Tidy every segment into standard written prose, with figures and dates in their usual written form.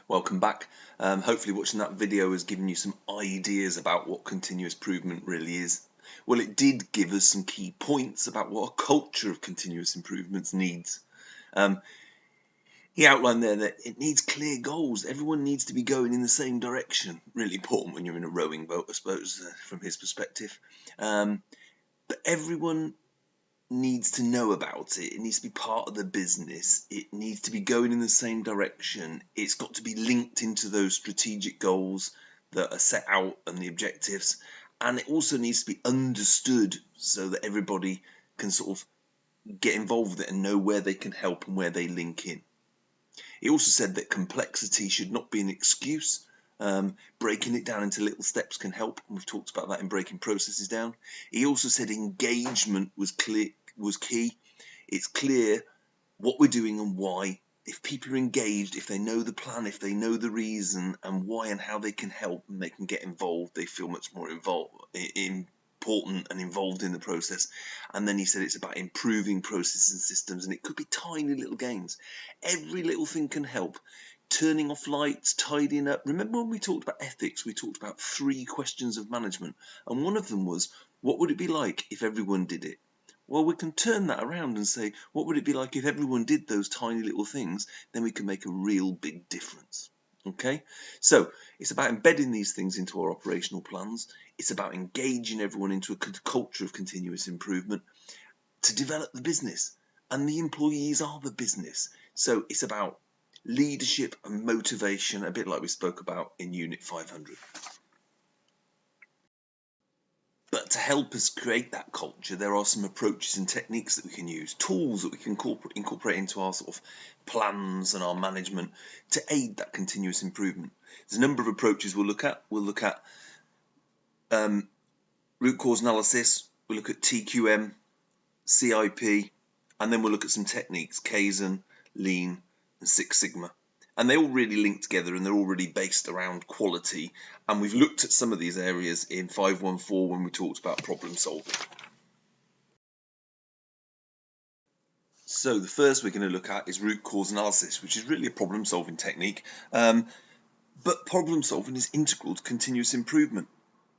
Welcome back. Hopefully watching that video has given you some ideas about what continuous improvement really is. Well, it did give us some key points about what a culture of continuous improvements needs. He outlined there that it needs clear goals. Everyone needs to be going in the same direction. Really important when you're in a rowing boat, I suppose, from his perspective. But everyone needs to know about it. It needs to be part of the business. It needs to be going in the same direction. It's got to be linked into those strategic goals that are set out and the objectives. And it also needs to be understood so that everybody can sort of get involved with it and know where they can help and where they link in. He also said that complexity should not be an excuse. Breaking it down into little steps can help, and we've talked about that in breaking processes down. He also said engagement was key. It's clear what we're doing and why. If people are engaged, if they know the plan, if they know the reason and why and how they can help and they can get involved, they feel much more important and involved in the process. And then he said it's about improving processes and systems, and it could be tiny little gains. Every little thing can help. Turning off lights, tidying up. Remember when we talked about ethics, we talked about 3 questions of management, and one of them was, what would it be like if everyone did it? Well, we can turn that around and say, what would it be like if everyone did those tiny little things? Then we can make a real big difference. Okay, so it's about embedding these things into our operational plans. It's about engaging everyone into a culture of continuous improvement to develop the business, and the employees are the business. So it's about leadership and motivation, a bit like we spoke about in Unit 500. But to help us create that culture, there are some approaches and techniques that we can use, tools that we can incorporate into our sort of plans and our management to aid that continuous improvement. There's a number of approaches we'll look at. We'll look at root cause analysis, we'll look at TQM, CIP, and then we'll look at some techniques, Kaizen, Lean, and Six Sigma. And they all really link together, and they're all really based around quality. And we've looked at some of these areas in 514 when we talked about problem solving. So the first we're going to look at is root cause analysis, which is really a problem solving technique. But problem solving is integral to continuous improvement.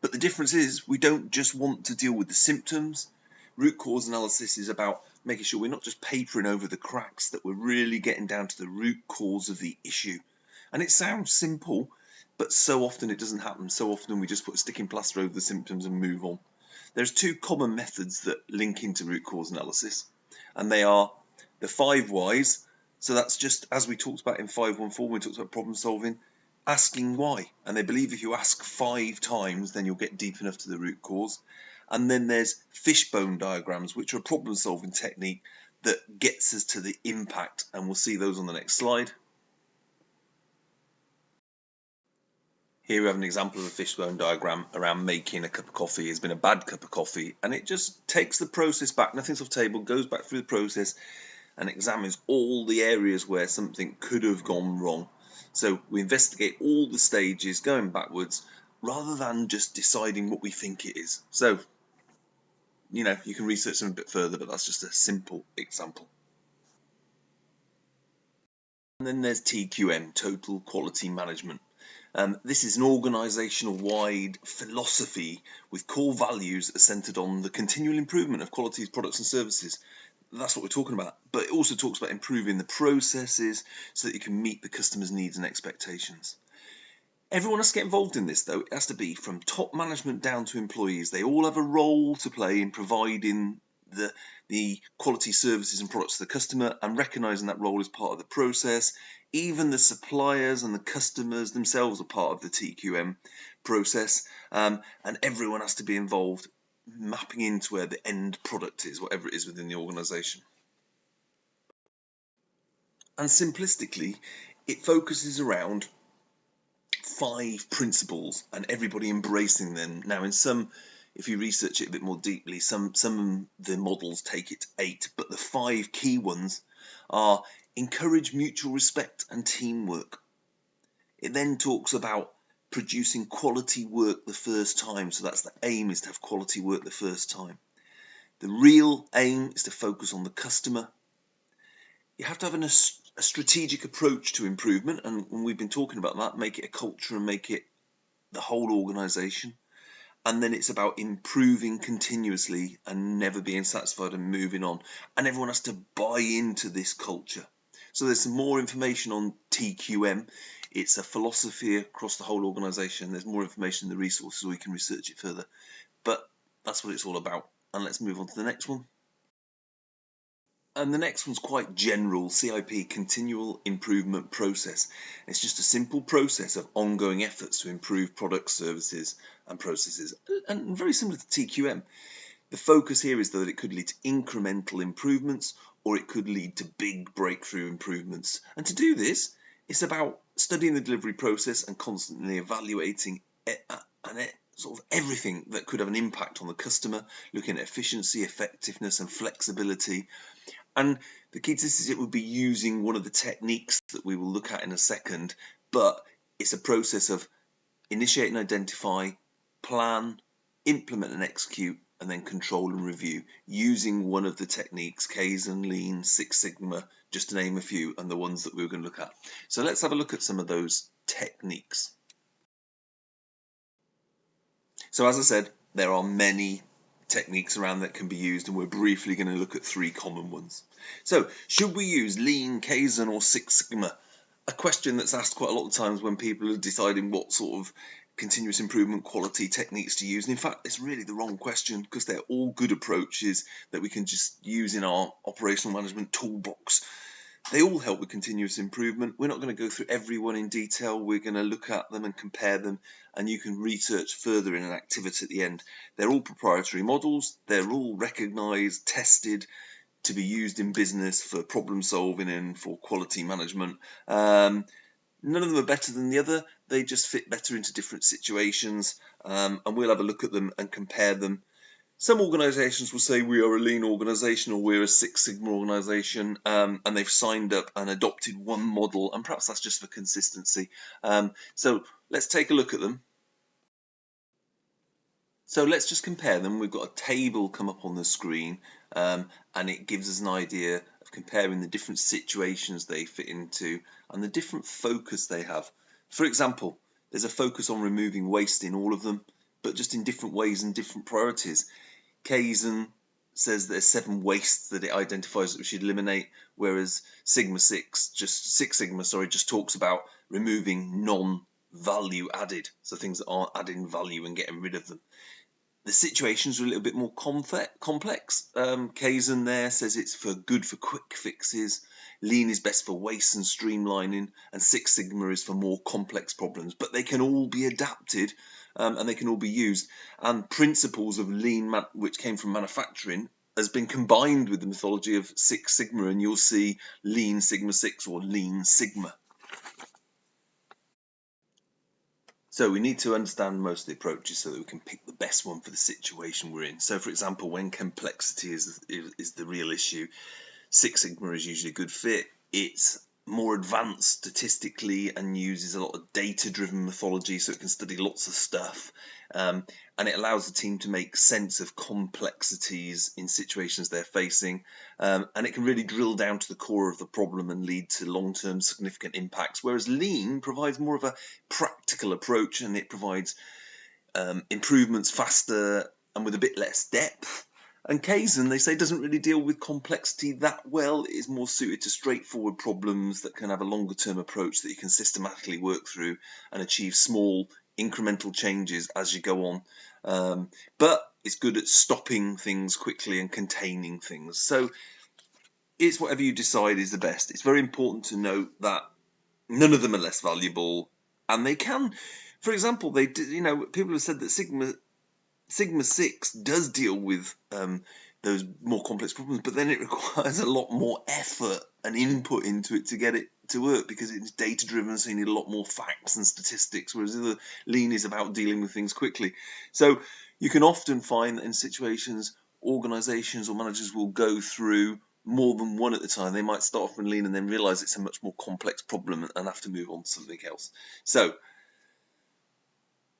But the difference is we don't just want to deal with the symptoms. Root cause analysis is about making sure we're not just papering over the cracks, that we're really getting down to the root cause of the issue. And it sounds simple, but so often it doesn't happen. So often we just put a sticking plaster over the symptoms and move on. There's 2 common methods that link into root cause analysis, and they are the 5 whys. So that's just as we talked about in 514 when we talked about problem solving, asking why. And they believe if you ask 5 times, then you'll get deep enough to the root cause. And then there's fishbone diagrams, which are a problem-solving technique that gets us to the impact, and we'll see those on the next slide. Here we have an example of a fishbone diagram around making a cup of coffee. It's been a bad cup of coffee, and it just takes the process back, nothing's off the table, goes back through the process and examines all the areas where something could have gone wrong. So we investigate all the stages going backwards rather than just deciding what we think it is. So you can research them a bit further, but that's just a simple example. And then there's TQM, Total Quality Management. This is an organisational-wide philosophy with core values that are centred on the continual improvement of quality products and services. That's what we're talking about. But it also talks about improving the processes so that you can meet the customer's needs and expectations. Everyone has to get involved in this, though. It has to be from top management down to employees. They all have a role to play in providing the quality services and products to the customer, and recognising that role as part of the process. Even the suppliers and the customers themselves are part of the TQM process, and everyone has to be involved, mapping into where the end product is, whatever it is within the organisation. And simplistically, it focuses around 5 principles and everybody embracing them. Now, if you research it a bit more deeply, some of the models take it to 8, but the 5 key ones are encourage mutual respect and teamwork. It then talks about producing quality work the first time. So that's the aim, is to have quality work the first time. The real aim is to focus on the customer. You have to have a strategic approach to improvement, and we've been talking about that, make it a culture and make it the whole organisation. And then it's about improving continuously and never being satisfied and moving on. And everyone has to buy into this culture. So there's some more information on TQM. It's a philosophy across the whole organisation. There's more information in the resources, so we can research it further. But that's what it's all about. And let's move on to the next one. And the next one's quite general, CIP, Continual Improvement Process. It's just a simple process of ongoing efforts to improve products, services and processes, and very similar to TQM. The focus here is that it could lead to incremental improvements or it could lead to big breakthrough improvements. And to do this, it's about studying the delivery process and constantly evaluating sort of everything that could have an impact on the customer, looking at efficiency, effectiveness and flexibility. And the key to this is it would be using one of the techniques that we will look at in a second, but it's a process of initiate and identify, plan, implement and execute, and then control and review, using one of the techniques, Kaizen, Lean, Six Sigma, just to name a few, and the ones that we were going to look at. So let's have a look at some of those techniques. So as I said, there are many techniques around that can be used, and we're briefly going to look at 3 common ones. So should we use Lean, Kaizen or Six Sigma? A question that's asked quite a lot of times when people are deciding what sort of continuous improvement quality techniques to use. And in fact, it's really the wrong question, because they're all good approaches that we can just use in our operational management toolbox. They all help with continuous improvement. We're not going to go through every one in detail. We're going to look at them and compare them, and you can research further in an activity at the end. They're all proprietary models. They're all recognised, tested to be used in business for problem solving and for quality management. None of them are better than the other. They just fit better into different situations, and we'll have a look at them and compare them. Some organisations will say we are a Lean organisation or we're a Six Sigma organisation, and they've signed up and adopted one model, and perhaps that's just for consistency. So let's take a look at them. So let's just compare them. We've got a table come up on the screen, and it gives us an idea of comparing the different situations they fit into and the different focus they have. For example, there's a focus on removing waste in all of them, but just in different ways and different priorities. Kaizen says there's 7 wastes that it identifies that we should eliminate, whereas Six Sigma just talks about removing non-value added, so things that aren't adding value and getting rid of them. The situations are a little bit more complex. Kaizen there says it's good for quick fixes. Lean is best for waste and streamlining, and Six Sigma is for more complex problems. But they can all be adapted, and they can all be used. And principles of Lean, which came from manufacturing, has been combined with the methodology of Six Sigma, and you'll see Lean Sigma 6 or Lean Sigma. So we need to understand most of the approaches so that we can pick the best one for the situation we're in. So for example, when complexity is the real issue, Six Sigma is usually a good fit. It's more advanced statistically and uses a lot of data-driven methodology, so it can study lots of stuff, and it allows the team to make sense of complexities in situations they're facing, and it can really drill down to the core of the problem and lead to long-term significant impacts, whereas Lean provides more of a practical approach, and it provides improvements faster and with a bit less depth. And Kaizen, they say, doesn't really deal with complexity that well. It is more suited to straightforward problems that can have a longer term approach that you can systematically work through and achieve small incremental changes as you go on. But it's good at stopping things quickly and containing things. So it's whatever you decide is the best. It's very important to note that none of them are less valuable, and they can, for example, people have said that Sigma 6 does deal with those more complex problems, but then it requires a lot more effort and input into it to get it to work, because it's data driven, so you need a lot more facts and statistics, whereas the Lean is about dealing with things quickly. So you can often find that in situations, organizations or managers will go through more than one at a time. They might start off with Lean and then realize it's a much more complex problem and have to move on to something else. So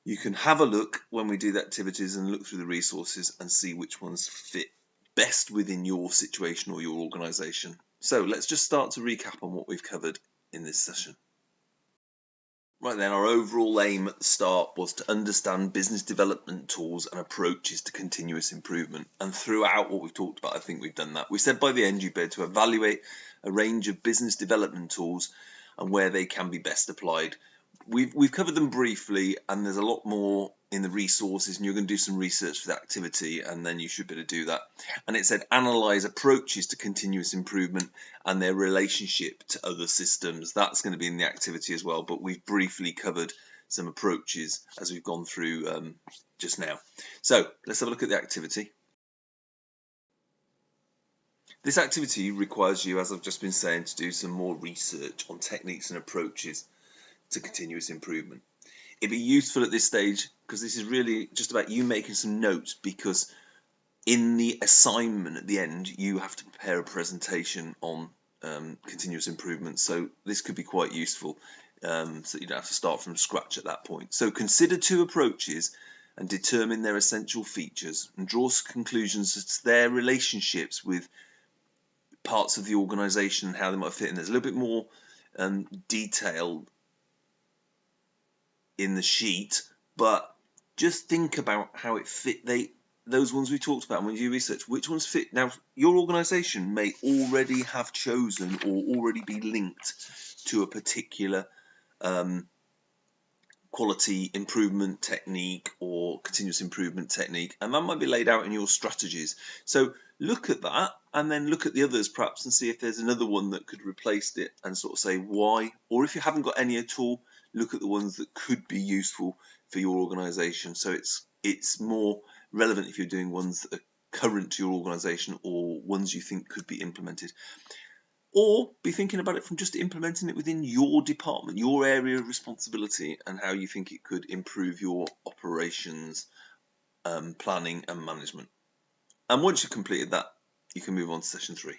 you can have a look when we do the activities and look through the resources and see which ones fit best within your situation or your organisation. So let's just start to recap on what we've covered in this session. Right then, our overall aim at the start was to understand business development tools and approaches to continuous improvement. And throughout what we've talked about, I think we've done that. We said by the end you'd be able to evaluate a range of business development tools and where they can be best applied. We've covered them briefly, and there's a lot more in the resources, and you're going to do some research for the activity, and then you should be able to do that. And it said analyze approaches to continuous improvement and their relationship to other systems. That's going to be in the activity as well, but we've briefly covered some approaches as we've gone through just now. So let's have a look at the activity. This activity requires you, as I've just been saying, to do some more research on techniques and approaches to continuous improvement. It'd be useful at this stage because this is really just about you making some notes, because in the assignment at the end you have to prepare a presentation on continuous improvement, so this could be quite useful, so you don't have to start from scratch at that point. So consider two approaches and determine their essential features and draw conclusions as to their relationships with parts of the organisation and how they might fit in. There's a little bit more detail in the sheet, but just think about how it fit. Those ones we talked about when you do research, which ones fit. Now, your organisation may already have chosen or already be linked to a particular quality improvement technique or continuous improvement technique, and that might be laid out in your strategies. So look at that and then look at the others perhaps and see if there's another one that could replace it and sort of say why. Or if you haven't got any at all, look at the ones that could be useful for your organisation. So it's more relevant if you're doing ones that are current to your organisation or ones you think could be implemented. Or be thinking about it from just implementing it within your department, your area of responsibility, and how you think it could improve your operations, planning and management. And once you've completed that, you can move on to session 3.